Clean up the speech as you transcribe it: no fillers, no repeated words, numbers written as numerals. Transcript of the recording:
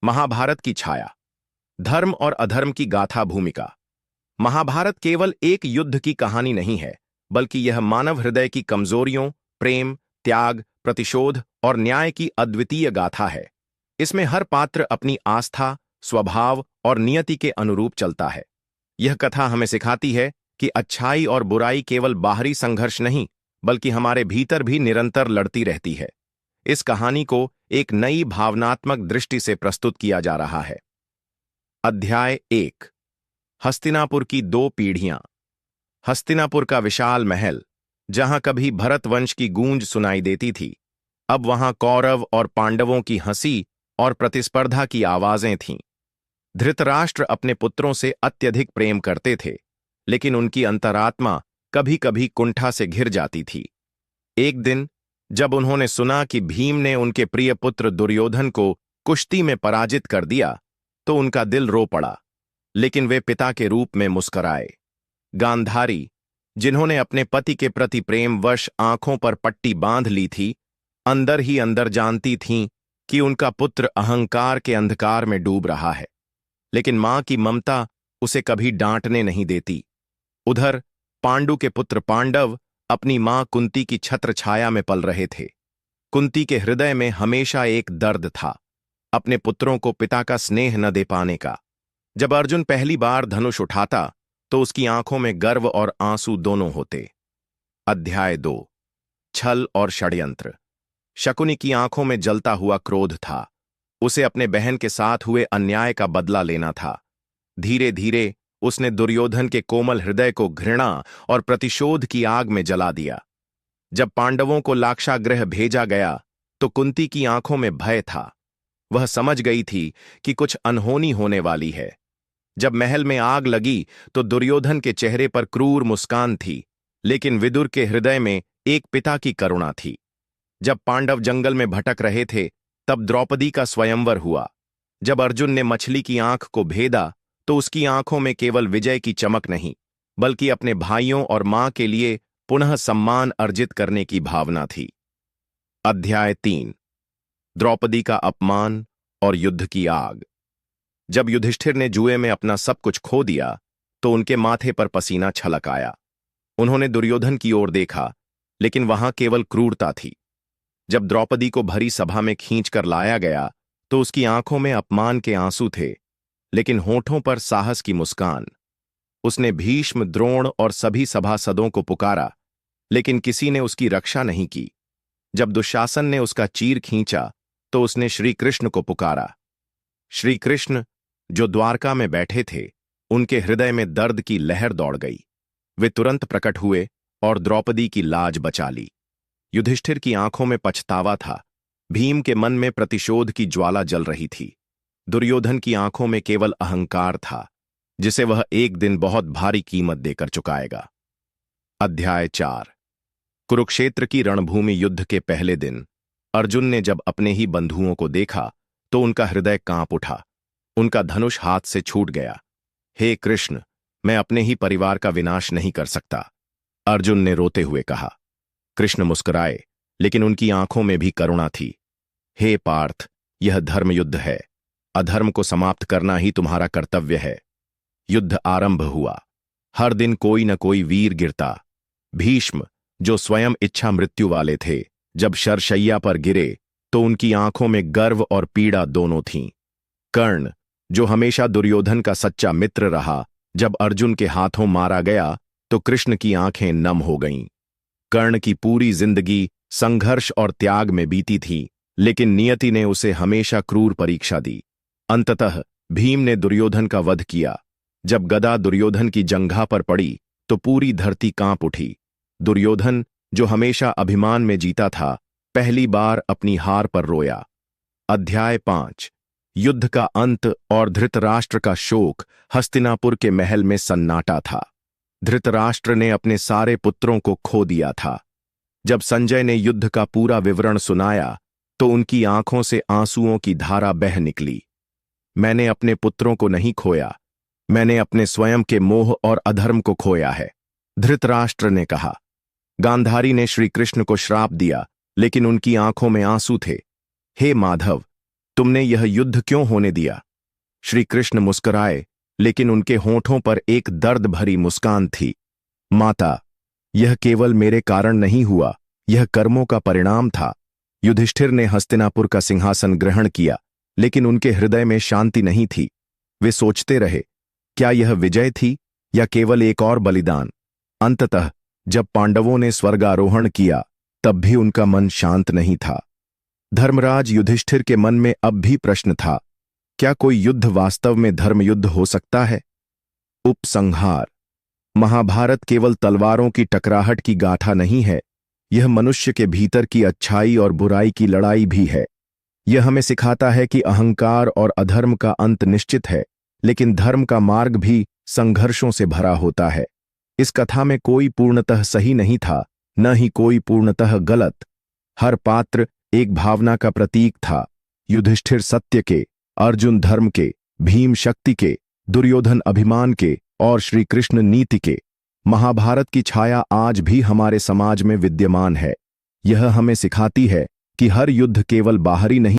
महाभारत की छाया। धर्म और अधर्म की गाथा भूमिका। महाभारत केवल एक युद्ध की कहानी नहीं है, बल्कि यह मानव हृदय की कमजोरियों, प्रेम, त्याग, प्रतिशोध और न्याय की अद्वितीय गाथा है। इसमें हर पात्र अपनी आस्था, स्वभाव और नियति के अनुरूप चलता है। यह कथा हमें सिखाती है कि अच्छाई और बुराई केवल बाहरी संघर्ष नहीं, बल्कि हमारे भीतर भी निरंतर लड़ती रहती है। इस कहानी को एक नई भावनात्मक दृष्टि से प्रस्तुत किया जा रहा है। अध्याय 1। हस्तिनापुर की दो पीढ़ियां। हस्तिनापुर का विशाल महल, जहां कभी भरत वंश की गूंज सुनाई देती थी, अब वहां कौरव और पांडवों की हंसी और प्रतिस्पर्धा की आवाजें थीं। धृतराष्ट्र अपने पुत्रों से अत्यधिक प्रेम करते थे, लेकिन उनकी अंतरात्मा कभी कभी कुंठा से घिर जाती थी। एक दिन जब उन्होंने सुना कि भीम ने उनके प्रिय पुत्र दुर्योधन को कुश्ती में पराजित कर दिया, तो उनका दिल रो पड़ा, लेकिन वे पिता के रूप में मुस्कराए। गांधारी, जिन्होंने अपने पति के प्रति प्रेमवश आंखों पर पट्टी बांध ली थी, अंदर ही अंदर जानती थीं कि उनका पुत्र अहंकार के अंधकार में डूब रहा है, लेकिन मां की ममता उसे कभी डांटने नहीं देती। उधर पांडु के पुत्र पांडव अपनी मां कुंती की छत्र छाया में पल रहे थे। कुंती के हृदय में हमेशा एक दर्द था, अपने पुत्रों को पिता का स्नेह न दे पाने का। जब अर्जुन पहली बार धनुष उठाता, तो उसकी आंखों में गर्व और आंसू दोनों होते। अध्याय 2। छल और षड्यंत्र। शकुनी की आंखों में जलता हुआ क्रोध था। उसे अपने बहन के साथ हुए अन्याय का बदला लेना था। धीरे धीरे उसने दुर्योधन के कोमल हृदय को घृणा और प्रतिशोध की आग में जला दिया। जब पांडवों को लाक्षागृह भेजा गया, तो कुंती की आंखों में भय था। वह समझ गई थी कि कुछ अनहोनी होने वाली है। जब महल में आग लगी, तो दुर्योधन के चेहरे पर क्रूर मुस्कान थी, लेकिन विदुर के हृदय में एक पिता की करुणा थी। जब पांडव जंगल में भटक रहे थे, तब द्रौपदी का स्वयंवर हुआ। जब अर्जुन ने मछली की आंख को भेदा, तो उसकी आंखों में केवल विजय की चमक नहीं, बल्कि अपने भाइयों और मां के लिए पुनः सम्मान अर्जित करने की भावना थी। अध्याय 3। द्रौपदी का अपमान और युद्ध की आग। जब युधिष्ठिर ने जुए में अपना सब कुछ खो दिया, तो उनके माथे पर पसीना छलक आया। उन्होंने दुर्योधन की ओर देखा, लेकिन वहां केवल क्रूरता थी। जब द्रौपदी को भरी सभा में खींचकर लाया गया, तो उसकी आंखों में अपमान के आंसू थे, लेकिन होठों पर साहस की मुस्कान। उसने भीष्म, द्रोण और सभी सभासदों को पुकारा, लेकिन किसी ने उसकी रक्षा नहीं की। जब दुशासन ने उसका चीर खींचा, तो उसने श्री कृष्ण को पुकारा। श्री कृष्ण, जो द्वारका में बैठे थे, उनके हृदय में दर्द की लहर दौड़ गई। वे तुरंत प्रकट हुए और द्रौपदी की लाज बचा ली। युधिष्ठिर की आंखों में पछतावा था। भीम के मन में प्रतिशोध की ज्वाला जल रही थी। दुर्योधन की आंखों में केवल अहंकार था, जिसे वह एक दिन बहुत भारी कीमत देकर चुकाएगा। अध्याय 4। कुरुक्षेत्र की रणभूमि। युद्ध के पहले दिन अर्जुन ने जब अपने ही बंधुओं को देखा, तो उनका हृदय कांप उठा। उनका धनुष हाथ से छूट गया। हे कृष्ण, मैं अपने ही परिवार का विनाश नहीं कर सकता, अर्जुन ने रोते हुए कहा। कृष्ण मुस्कुराए, लेकिन उनकी आंखों में भी करुणा थी। हे पार्थ, यह धर्मयुद्ध है। अधर्म को समाप्त करना ही तुम्हारा कर्तव्य है। युद्ध आरंभ हुआ। हर दिन कोई न कोई वीर गिरता। भीष्म, जो स्वयं इच्छा मृत्यु वाले थे, जब शरशैया पर गिरे, तो उनकी आंखों में गर्व और पीड़ा दोनों थीं। कर्ण, जो हमेशा दुर्योधन का सच्चा मित्र रहा, जब अर्जुन के हाथों मारा गया, तो कृष्ण की आंखें नम हो गईं। कर्ण की पूरी जिंदगी संघर्ष और त्याग में बीती थी, लेकिन नियति ने उसे हमेशा क्रूर परीक्षा दी। अंततः भीम ने दुर्योधन का वध किया। जब गदा दुर्योधन की जंघा पर पड़ी, तो पूरी धरती कांप उठी। दुर्योधन, जो हमेशा अभिमान में जीता था, पहली बार अपनी हार पर रोया। अध्याय 5। युद्ध का अंत और धृतराष्ट्र का शोक। हस्तिनापुर के महल में सन्नाटा था। धृतराष्ट्र ने अपने सारे पुत्रों को खो दिया था। जब संजय ने युद्ध का पूरा विवरण सुनाया, तो उनकी आंखों से आंसुओं की धारा बह निकली। मैंने अपने पुत्रों को नहीं खोया, मैंने अपने स्वयं के मोह और अधर्म को खोया है, धृतराष्ट्र ने कहा। गांधारी ने श्री कृष्ण को श्राप दिया, लेकिन उनकी आंखों में आंसू थे। हे माधव, तुमने यह युद्ध क्यों होने दिया? श्री कृष्ण मुस्कुराए, लेकिन उनके होठों पर एक दर्द भरी मुस्कान थी। माता, यह केवल मेरे कारण नहीं हुआ, यह कर्मों का परिणाम था। युधिष्ठिर ने हस्तिनापुर का सिंहासन ग्रहण किया, लेकिन उनके हृदय में शांति नहीं थी। वे सोचते रहे, क्या यह विजय थी या केवल एक और बलिदान? अंततः जब पांडवों ने स्वर्गारोहण किया, तब भी उनका मन शांत नहीं था। धर्मराज युधिष्ठिर के मन में अब भी प्रश्न था, क्या कोई युद्ध वास्तव में धर्मयुद्ध हो सकता है? उपसंहार। महाभारत केवल तलवारों की टकराहट की गाथा नहीं है, यह मनुष्य के भीतर की अच्छाई और बुराई की लड़ाई भी है। यह हमें सिखाता है कि अहंकार और अधर्म का अंत निश्चित है, लेकिन धर्म का मार्ग भी संघर्षों से भरा होता है। इस कथा में कोई पूर्णतः सही नहीं था, न ही कोई पूर्णतः गलत। हर पात्र एक भावना का प्रतीक था। युधिष्ठिर सत्य के, अर्जुन धर्म के, भीम शक्ति के, दुर्योधन अभिमान के और श्री कृष्ण नीति के। महाभारत की छाया आज भी हमारे समाज में विद्यमान है। यह हमें सिखाती है कि हर युद्ध केवल बाहरी नहीं